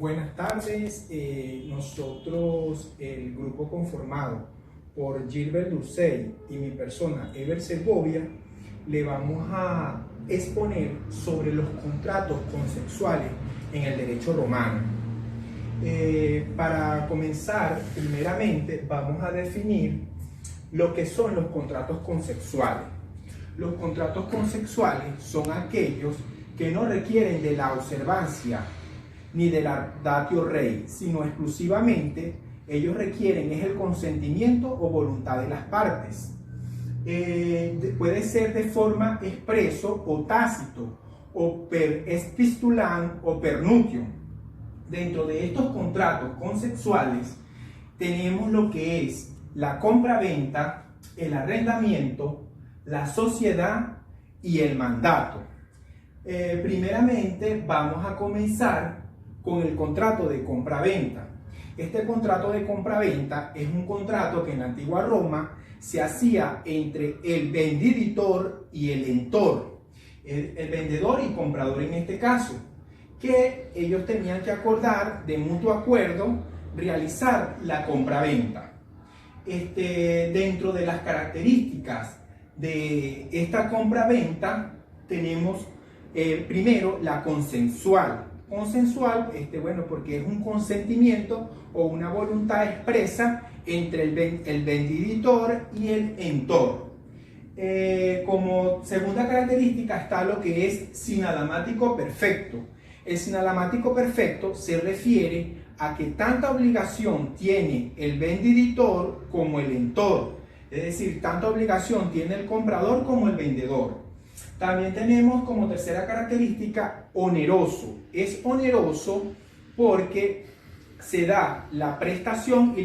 Buenas tardes, nosotros, el grupo conformado por Gilbert Dursey y mi persona, Ever Segovia, le vamos a exponer sobre los contratos consensuales en el derecho romano. Para comenzar, primeramente vamos a definir lo que son los contratos consensuales. Los contratos consensuales son aquellos que no requieren de la observancia ni de la datio rei, sino exclusivamente ellos requieren es el consentimiento o voluntad de las partes. Puede ser de forma expreso o tácito, o per epistulam o per nuntium. Dentro de estos contratos consensuales tenemos lo que es la compra-venta, el arrendamiento, la sociedad y el mandato. Primeramente vamos a comenzar con el contrato de compra-venta. Este contrato de compra-venta es un contrato que en la antigua Roma se hacía entre el vendiditor y el entor, el vendedor y comprador en este caso, que ellos tenían que acordar de mutuo acuerdo realizar la compra-venta. Dentro de las características de esta compra-venta tenemos primero la consensual. Consensual, porque es un consentimiento o una voluntad expresa entre el vendiditor y el entor. Como segunda característica está lo que es sinalamático perfecto. El sinalamático perfecto se refiere a que tanta obligación tiene el vendiditor como el entor. Es decir, tanta obligación tiene el comprador como el vendedor. También tenemos como tercera característica oneroso. Es oneroso porque se da la prestación y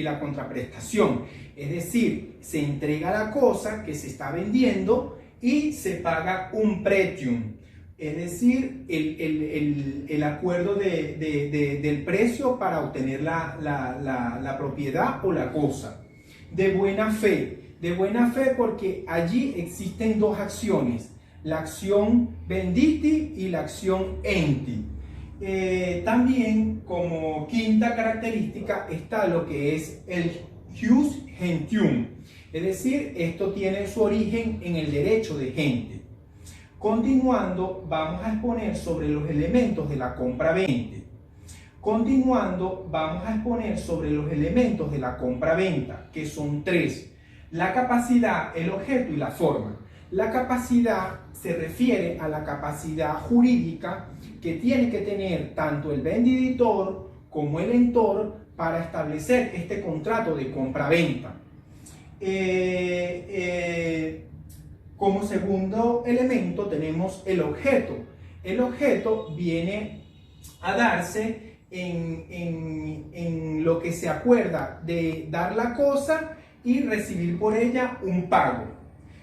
la contraprestación. Es decir, se entrega la cosa que se está vendiendo y se paga un pretium. Es decir, el acuerdo del precio para obtener la propiedad o la cosa. De buena fe. De buena fe porque allí existen dos acciones. La acción venditi y la acción enti. También como quinta característica está lo que es el jus gentium, es decir, esto tiene su origen en el derecho de gente. Continuando, vamos a exponer sobre los elementos de la compra-venta. Continuando, vamos a exponer sobre los elementos de la compra-venta, que son tres: la capacidad, el objeto y la forma. La capacidad se refiere a la capacidad jurídica que tiene que tener tanto el vendiditor como el entor para establecer este contrato de compra-venta. Como segundo elemento tenemos el objeto. El objeto viene a darse en lo que se acuerda de dar la cosa y recibir por ella un pago.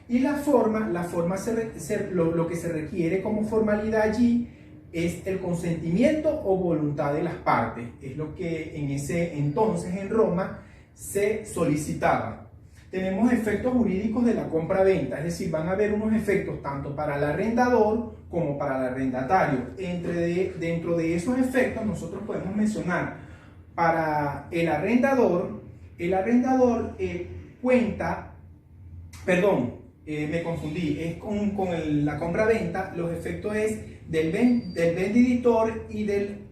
Y la forma lo que se requiere como formalidad allí es el consentimiento o voluntad de las partes. Es lo que en ese entonces en Roma se solicitaba. Tenemos efectos jurídicos de la compra-venta, es decir, van a haber unos efectos tanto para el arrendador como para el arrendatario. Dentro de esos efectos nosotros podemos mencionar para el arrendador cuenta, me confundí, es con la compra-venta, los efectos es del vendiditor y del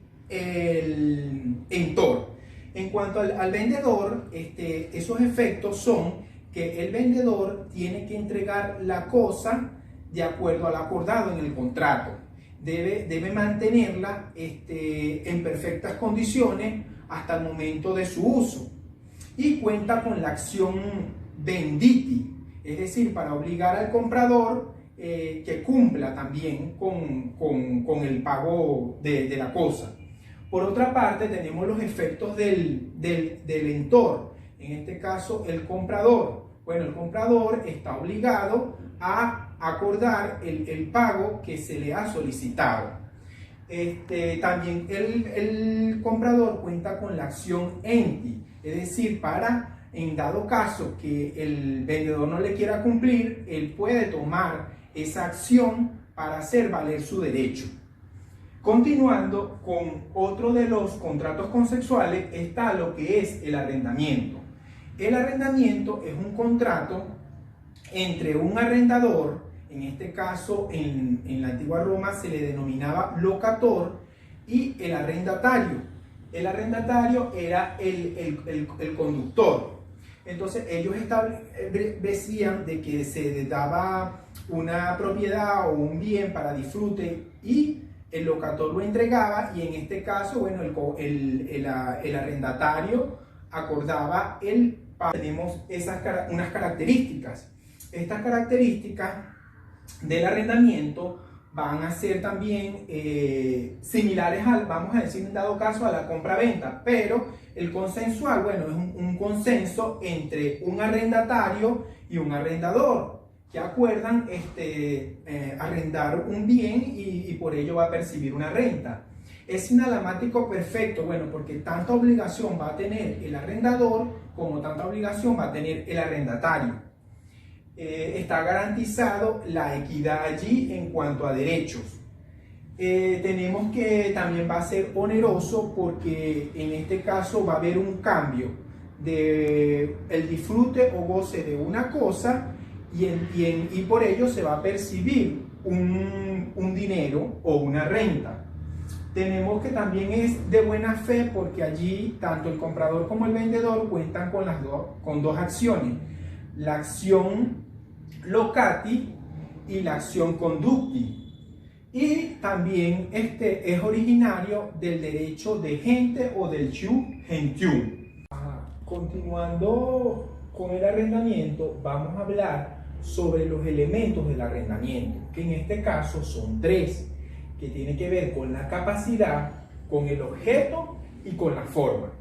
entor. En cuanto al vendedor, esos efectos son que el vendedor tiene que entregar la cosa de acuerdo al acordado en el contrato. Debe mantenerla en perfectas condiciones hasta el momento de su uso. Y cuenta con la acción venditi, es decir, para obligar al comprador que cumpla también con el pago de la cosa. Por otra parte, tenemos los efectos del entor, en este caso el comprador. Bueno, el comprador está obligado a acordar el pago que se le ha solicitado. También el comprador cuenta con la acción enti, es decir, en dado caso que el vendedor no le quiera cumplir, él puede tomar esa acción para hacer valer su derecho. Continuando con otro de los contratos consensuales está lo que es el arrendamiento. El arrendamiento es un contrato entre un arrendador, en este caso en la antigua Roma se le denominaba locator, y el arrendatario. El arrendatario era el conductor. Entonces ellos establecían de que se daba una propiedad o un bien para disfrute y el locator lo entregaba, y en este caso, bueno, el arrendatario acordaba el pago. Tenemos unas características. Estas características del arrendamiento van a ser también similares al, vamos a decir en dado caso, a la compra-venta, pero el consensual, bueno, es un consenso entre un arrendatario y un arrendador, que acuerdan arrendar un bien y por ello va a percibir una renta. Es inalámbrico perfecto, bueno, porque tanta obligación va a tener el arrendador como tanta obligación va a tener el arrendatario. Está garantizado la equidad allí en cuanto a derechos. Tenemos que también va a ser oneroso porque en este caso va a haber un cambio de el disfrute o goce de una cosa y por ello se va a percibir un dinero o una renta. Tenemos que también es de buena fe porque allí tanto el comprador como el vendedor cuentan con dos acciones: la acción locati y la acción conducti, y también es originario del derecho de gente o del jus gentium. Continuando con el arrendamiento, vamos a hablar sobre los elementos del arrendamiento, que en este caso son tres, que tienen que ver con la capacidad, con el objeto y con la forma.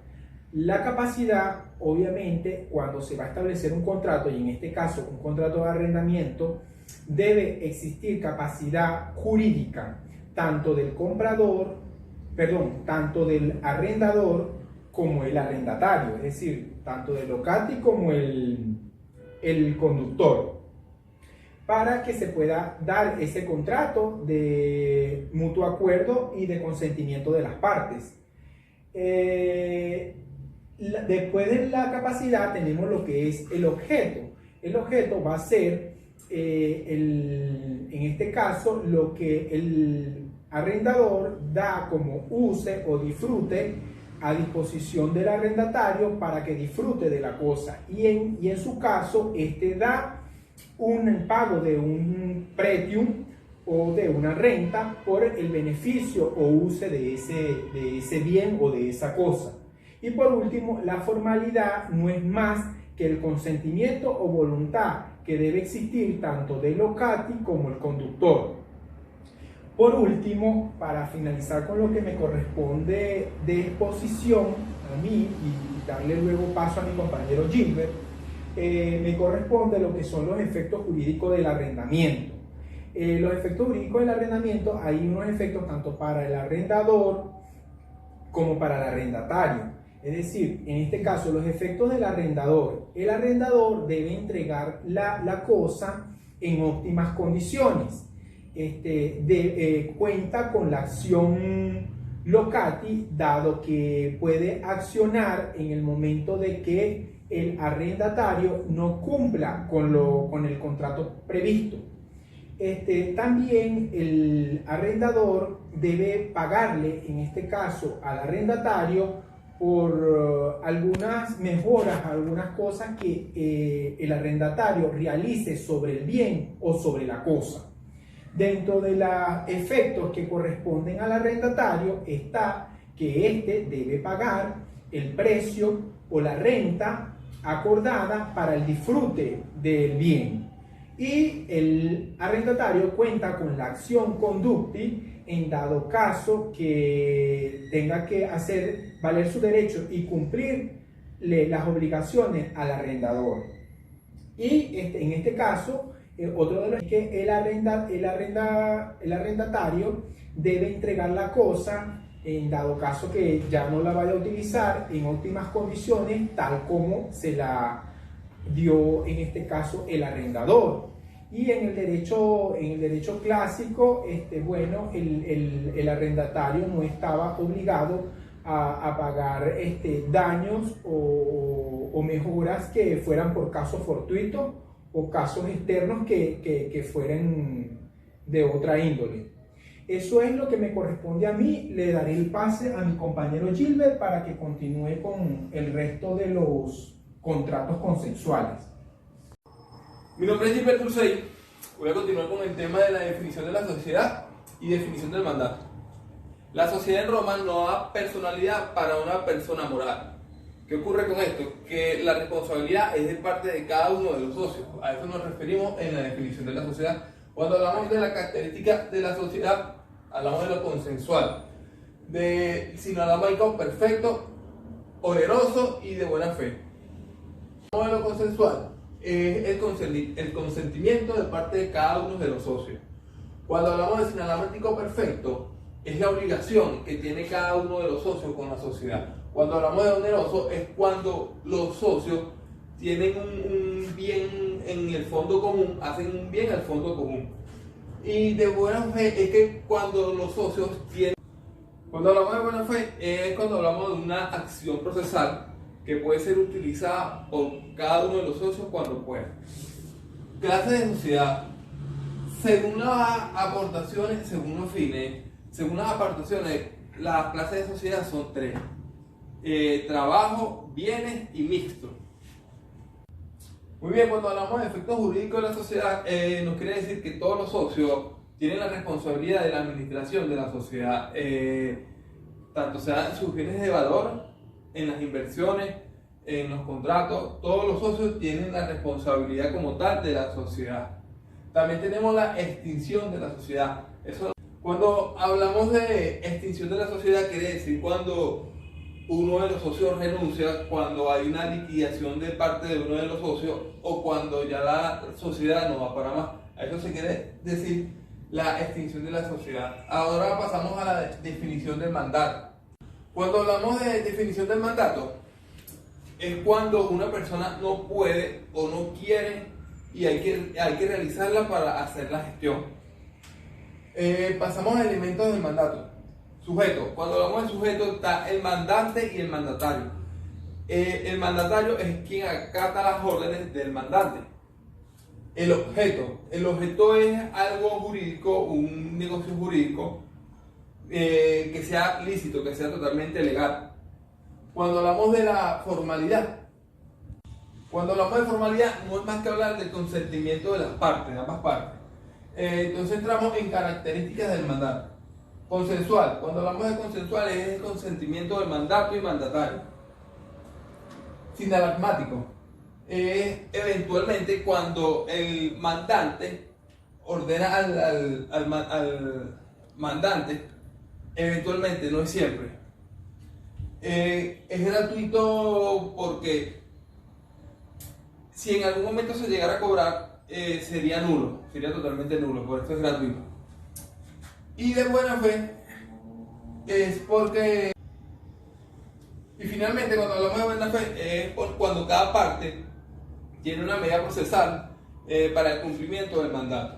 La capacidad, obviamente, cuando se va a establecer un contrato, y en este caso un contrato de arrendamiento, debe existir capacidad jurídica tanto del tanto del arrendador como el arrendatario, es decir, tanto del locati como el conductor, para que se pueda dar ese contrato de mutuo acuerdo y de consentimiento de las partes. Después de la capacidad tenemos lo que es el objeto. El objeto va a ser, en este caso, lo que el arrendador da como use o disfrute a disposición del arrendatario para que disfrute de la cosa. Y en su caso, da un pago de un pretium o de una renta por el beneficio o use de ese bien o de esa cosa. Y por último, la formalidad no es más que el consentimiento o voluntad que debe existir tanto del locati como el conductor. Por último, para finalizar con lo que me corresponde de exposición a mí y darle luego paso a mi compañero Gilbert, me corresponde lo que son los efectos jurídicos del arrendamiento. Los efectos jurídicos del arrendamiento, hay unos efectos tanto para el arrendador como para el arrendatario. Es decir, en este caso, los efectos del arrendador. El arrendador debe entregar la cosa en óptimas condiciones. Cuenta con la acción locati, dado que puede accionar en el momento de que el arrendatario no cumpla con el contrato previsto. También el arrendador debe pagarle, en este caso, al arrendatario por algunas mejoras, algunas cosas que el arrendatario realice sobre el bien o sobre la cosa. Dentro de los efectos que corresponden al arrendatario está que debe pagar el precio o la renta acordada para el disfrute del bien. Y el arrendatario cuenta con la acción conducti en dado caso que tenga que hacer valer su derecho y cumplir las obligaciones al arrendador. Y en este caso, otro de los es que el arrendatario debe entregar la cosa en dado caso que ya no la vaya a utilizar en óptimas condiciones, tal como se la dio en este caso el arrendador. Y en el derecho clásico, bueno, el arrendatario no estaba obligado a pagar daños o mejoras que fueran por casos fortuitos o casos externos que fueran de otra índole. Eso es lo que me corresponde a mí. Le daré el pase a mi compañero Gilbert para que continúe con el resto de los contratos consensuales. Mi nombre es Gilbert Dulcey. Voy a continuar con el tema de la definición de la sociedad y definición del mandato. La sociedad en Roma no da personalidad para una persona moral. ¿Qué ocurre con esto? Que la responsabilidad es de parte de cada uno de los socios. A eso nos referimos en la definición de la sociedad. Cuando hablamos de la característica de la sociedad, hablamos de lo consensual, de sinodalmático perfecto, oneroso y de buena fe. Hablamos de lo consensual, el consentimiento de parte de cada uno de los socios. Cuando hablamos de sinodalmático perfecto, es la obligación que tiene cada uno de los socios con la sociedad. Cuando hablamos de oneroso, es cuando los socios tienen un bien en el fondo común, hacen un bien al fondo común. Y de buena fe es que cuando los socios tienen... Cuando hablamos de buena fe es cuando hablamos de una acción procesal que puede ser utilizada por cada uno de los socios cuando pueda. Clase de sociedad. Según las aportaciones, según los fines, según las aportaciones, las clases de sociedad son tres. Trabajo, bienes y mixto. Muy bien, cuando hablamos de efectos jurídicos de la sociedad, nos quiere decir que todos los socios tienen la responsabilidad de la administración de la sociedad, tanto sean sus bienes de valor, en las inversiones, en los contratos, todos los socios tienen la responsabilidad como tal de la sociedad. También tenemos la extinción de la sociedad. Cuando hablamos de extinción de la sociedad, quiere decir cuando uno de los socios renuncia, cuando hay una liquidación de parte de uno de los socios o cuando ya la sociedad no va para más. A eso se quiere decir la extinción de la sociedad. Ahora pasamos a la definición del mandato. Cuando hablamos de definición del mandato, es cuando una persona no puede o no quiere y hay que realizarla para hacer la gestión. Pasamos a elementos del mandato. Sujeto. Cuando hablamos de sujeto está el mandante y el mandatario. El mandatario es quien acata las órdenes del mandante. El objeto. El objeto es algo jurídico, un negocio jurídico que sea lícito, que sea totalmente legal. Cuando hablamos de la formalidad. Cuando hablamos de formalidad no es más que hablar del consentimiento de las partes, de ambas partes. Entonces entramos en características del mandato. Consensual. Cuando hablamos de consensual es el consentimiento del mandato y mandatario. Sinalagmático. Eventualmente cuando el mandante ordena al mandante, eventualmente, no es siempre. Es gratuito porque si en algún momento se llegara a cobrar, sería nulo, sería totalmente nulo, por esto es gratuito. Y de buena fe es porque... Y finalmente, cuando hablamos de buena fe, es cuando cada parte tiene una medida procesal para el cumplimiento del mandato.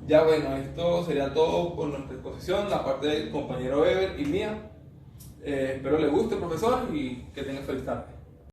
Ya bueno, esto sería todo por nuestra exposición, la parte del compañero Weber y mía. Espero le guste, profesor, y que tenga feliz tarde.